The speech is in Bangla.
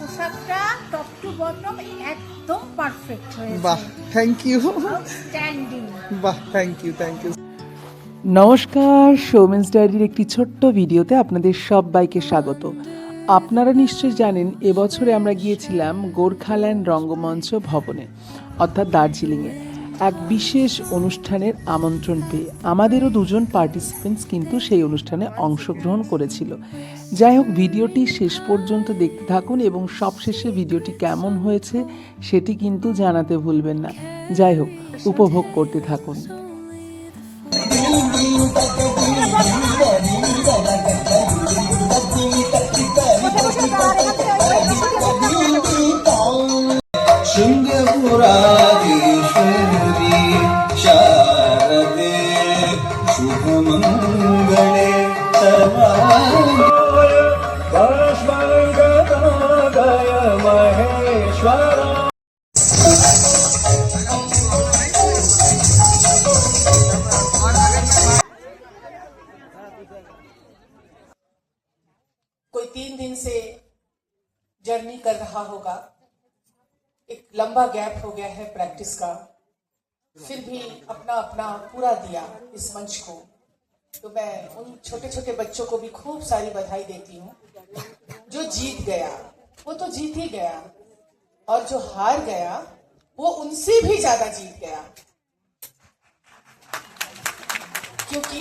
পোশাকটা টপ টু বটম একদম পারফেক্ট হয়েছে। বাহ, থ্যাংক ইউ। আউটস্ট্যান্ডিং। বাহ, থ্যাংক ইউ, থ্যাংক ইউ। নমস্কার, সৌমেন্স ডায়েরির একটি ছোট্ট ভিডিওতে আপনাদের সবাইকে স্বাগত। আপনারা নিশ্চয়ই জানেন এবছরে আমরা গিয়েছিলাম গোর্খাল্যান্ড রঙ্গমঞ্চ ভবনে অর্থাৎ দার্জিলিংয়ে এক বিশেষ অনুষ্ঠানের আমন্ত্রণ পেয়ে। আমাদেরও দুজন পার্টিসিপেন্টস কিন্তু সেই অনুষ্ঠানে অংশগ্রহণ করেছিল। যাই হোক, ভিডিওটি শেষ পর্যন্ত দেখতে থাকুন এবং সবশেষে ভিডিওটি কেমন হয়েছে সেটি কিন্তু জানাতে ভুলবেন না। যাই হোক, উপভোগ করতে থাকুন। सिंहपुराधीश्वरी शारदे शुभमङ्गले परस्मङ्गदाय महेश्वरा। कोई 3 दिन से जर्नी कर रहा होगा, एक लंबा गैप हो गया है प्रैक्टिस का, फिर भी अपना अपना पूरा दिया इस मंच को। तो मैं उन छोटे छोटे बच्चों को भी खूब सारी बधाई देती हूँ। जो जीत गया वो तो जीत ही गया, और जो हार गया वो उनसे भी ज्यादा जीत गया, क्योंकि